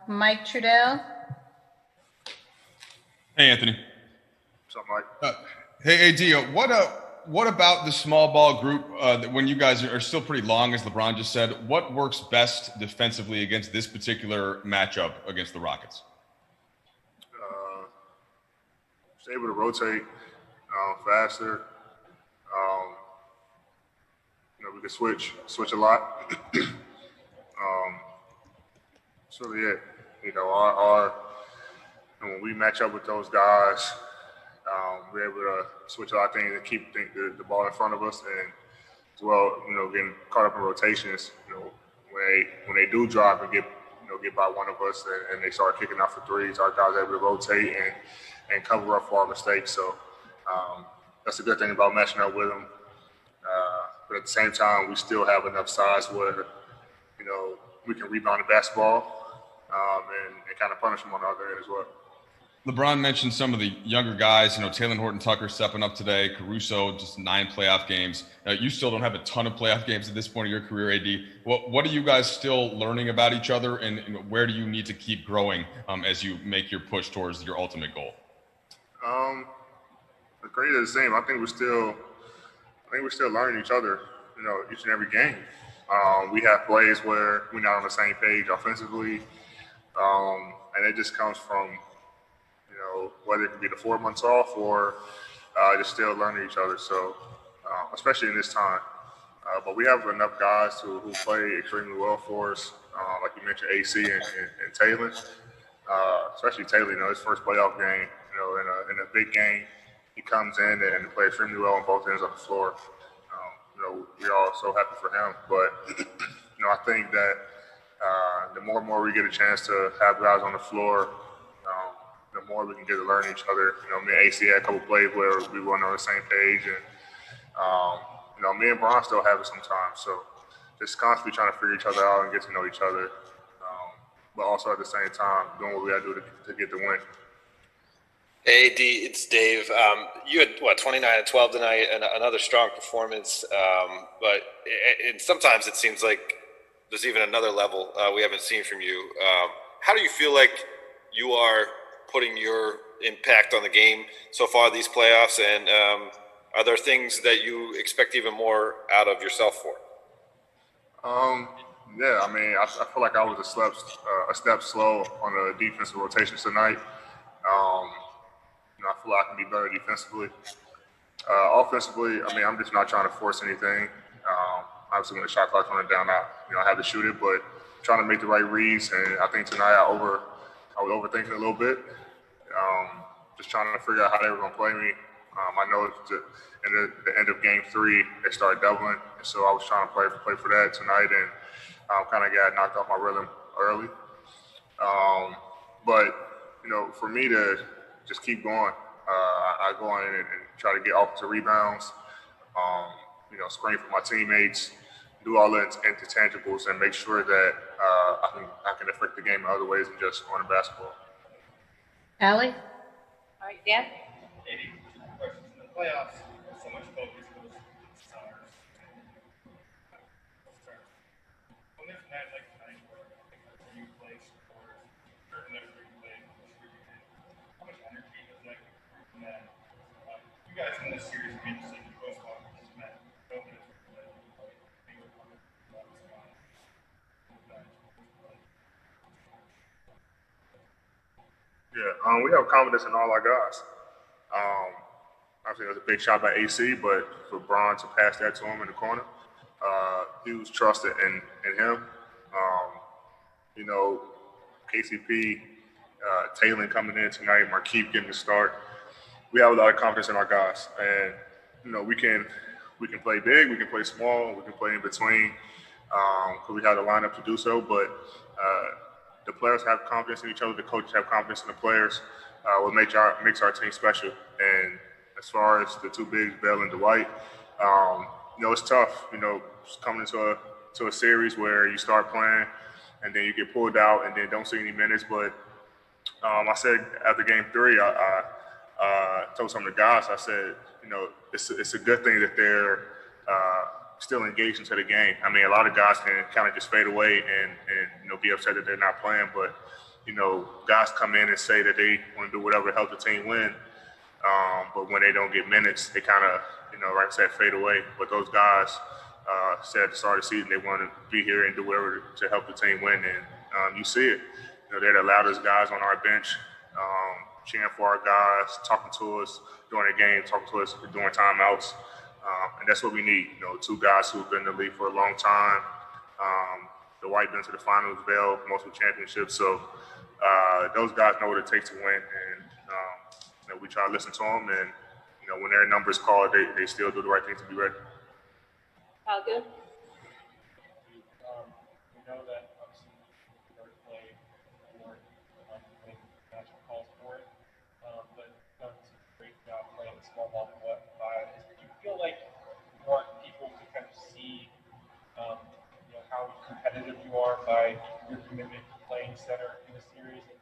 Mike Trudell. Hey, Anthony. What's up, Mike? Hey, AD, what about the small ball group when you guys are still pretty long, as LeBron just said, what works best defensively against this particular matchup against the Rockets? Just able to rotate faster. We can switch a lot. So yeah, our when we match up with those guys, we're able to switch a lot of things and keep the ball in front of us, and as well, getting caught up in rotations. When they do drive and get by one of us and they start kicking out for threes, our guys are able to rotate and cover up for our mistakes. So that's a good thing about matching up with them. But at the same time, we still have enough size where we can rebound the basketball and kind of punish them on the other end as well. LeBron mentioned some of the younger guys, Taylor Horton-Tucker stepping up today, Caruso, just 9 playoff games. You still don't have a ton of playoff games at this point of your career, AD. What are you guys still learning about each other, and where do you need to keep growing as you make your push towards your ultimate goal? The grade is the same. I think we're still learning each other, each and every game. We have plays where we're not on the same page offensively, and it just comes from whether it could be the 4 months off or just still learning each other. So, especially in this time. But we have enough guys who play extremely well for us, like you mentioned, AC and Taylor. Especially Taylor, his first playoff game, in a big game, he comes in and plays extremely well on both ends of the floor. We're all so happy for him. But, I think that the more and more we get a chance to have guys on the floor, the more we can get to learn each other. Me and AC had a couple plays where we weren't on the same page, and me and Bryant still have it sometimes. So just constantly trying to figure each other out and get to know each other, but also at the same time doing what we got to do to get the win. Hey, AD, it's Dave. You had 29 and 12 tonight, and another strong performance. But sometimes it seems like there's even another level we haven't seen from you. How do you feel like you are putting your impact on the game so far these playoffs, and are there things that you expect even more out of yourself for? Yeah, I feel like I was a step slow on the defensive rotations tonight. I feel like I can be better defensively. Offensively, I'm just not trying to force anything. Obviously, when the shot clock's running down, I have to shoot it, but trying to make the right reads. And I think tonight I was overthinking a little bit. Just trying to figure out how they were going to play me. I know in the end of Game 3, they started doubling, and so I was trying to play for that tonight, and kind of got knocked off my rhythm early. But for me to just keep going, I go in and try to get offensive rebounds, screen for my teammates, do all the intangibles, and make sure that I can affect the game in other ways than just scoring the basketball. Allie? All right, Dan? Maybe questions in the playoffs. So much focus goes to stars. On this night like tonight, where you play scores, certain that you play, how much energy does that get from that? You guys in this series have been seeing the postgame this match. Yeah, we have confidence in all our guys. Obviously, it was a big shot by AC, but for Bron to pass that to him in the corner, he was trusted in him. KCP, Taylor coming in tonight, Markeith getting the start. We have a lot of confidence in our guys, and we can play big, we can play small, we can play in between, because we have the lineup to do so. But the players have confidence in each other, the coaches have confidence in the players, what makes our team special. And as far as the two bigs, Bell and Dwight, it's tough, coming into a series where you start playing and then you get pulled out and then don't see any minutes. But I said after Game 3, I told some of the guys, I said, it's a good thing that they're still engaged into the game. I mean, a lot of guys can kind of just fade away and be upset that they're not playing, but guys come in and say that they want to do whatever to help the team win. But when they don't get minutes, they kind of, like I said, fade away. But those guys said at the start of the season they want to be here and do whatever to help the team win. And you see it. They're the loudest guys on our bench, cheering for our guys, talking to us during the game, talking to us during timeouts. And that's what we need. Two guys who've been in the league for a long time. The White been to the finals, Vail, multiple championships. So those guys know what it takes to win. And we try to listen to them. And, when their number's called, they still do the right thing to be ready. All good. We know that obviously guard play for national calls for it, but done a great job playing small ball five. Do you feel like you want people to kind of see, how competitive you are by your commitment to playing center in the series and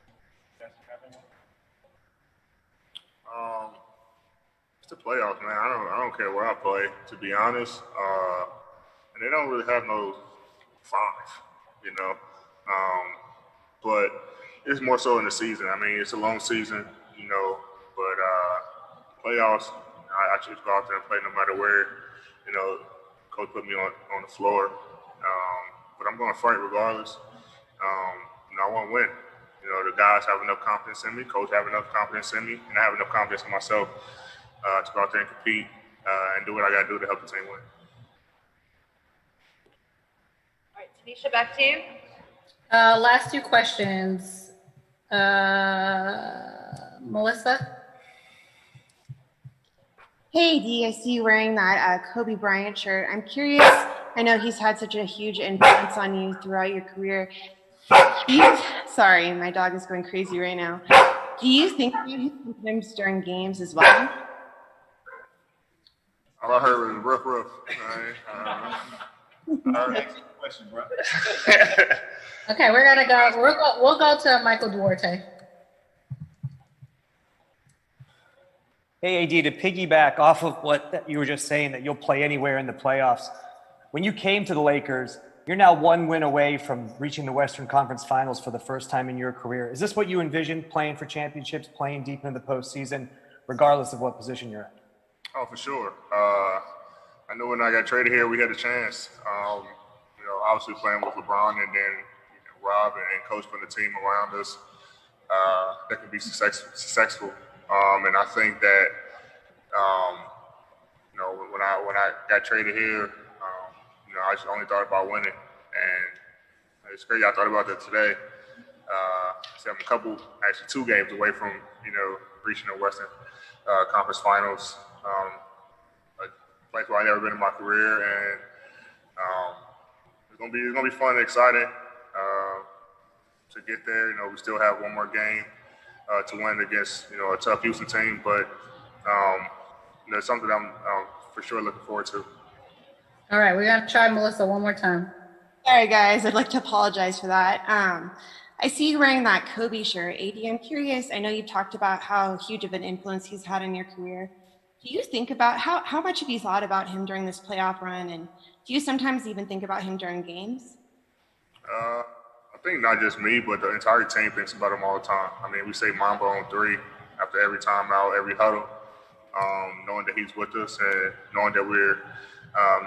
that's happening? It's the playoffs, man. I don't care where I play, to be honest. And they don't really have no five, but it's more so in the season. I mean, it's a long season, but playoffs, I choose to go out there and play no matter where, coach put me on the floor. But I'm going to fight regardless. I want to win. The guys have enough confidence in me, coach have enough confidence in me, and I have enough confidence in myself to go out there and compete and do what I got to do to help the team win. All right, Tanisha, back to you. Last two questions. Melissa? Hey, D, I see you wearing that Kobe Bryant shirt. I'm curious. I know he's had such a huge influence on you throughout your career. Sorry, my dog is going crazy right now. Do you think about him sometimes during games as well? All I heard was rough. All right, next question, bro. Okay, we're gonna go. We'll go to Michael Duarte. Hey, AD, to piggyback off of what you were just saying, that you'll play anywhere in the playoffs. When you came to the Lakers, you're now one win away from reaching the Western Conference Finals for the first time in your career. Is this what you envisioned, playing for championships, playing deep into the postseason, regardless of what position you're in? Oh, for sure. I knew when I got traded here, we had a chance. Obviously playing with LeBron and then Rob and coach putting the team around us that could be successful. And I think that when I got traded here, I just only thought about winning, and it's crazy. I thought about that today. So I'm two games away from reaching the Western Conference Finals. A place where I've never been in my career, and it's gonna be fun and exciting to get there. We still have one more game to win against a tough Houston team, but it's something I'm for sure looking forward to. All right, we're gonna try Melissa one more time. Sorry, guys. I'd like to apologize for that. I see you wearing that Kobe shirt. AD, I'm curious. I know you talked about how huge of an influence he's had in your career. Do you think about how much have you thought about him during this playoff run, and do you sometimes even think about him during games? I think not just me, but the entire team thinks about him all the time. I mean, we say Mamba on three after every timeout, every huddle, knowing that he's with us and knowing that we're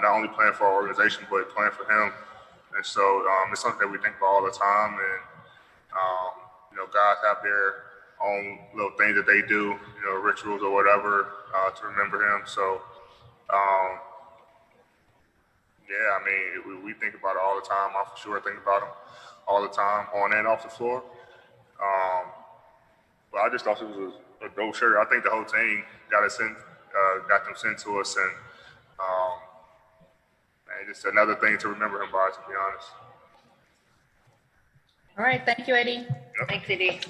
not only playing for our organization, but playing for him. And so it's something that we think about all the time. And, guys have their own little things that they do, rituals or whatever to remember him. So, we think about it all the time. I for sure think about him all the time, on and off the floor. But I just thought it was a dope shirt. I think the whole team got them sent to us, and just another thing to remember him by, to be honest. All right, thank you, Eddie. Yep. Thanks, Eddie.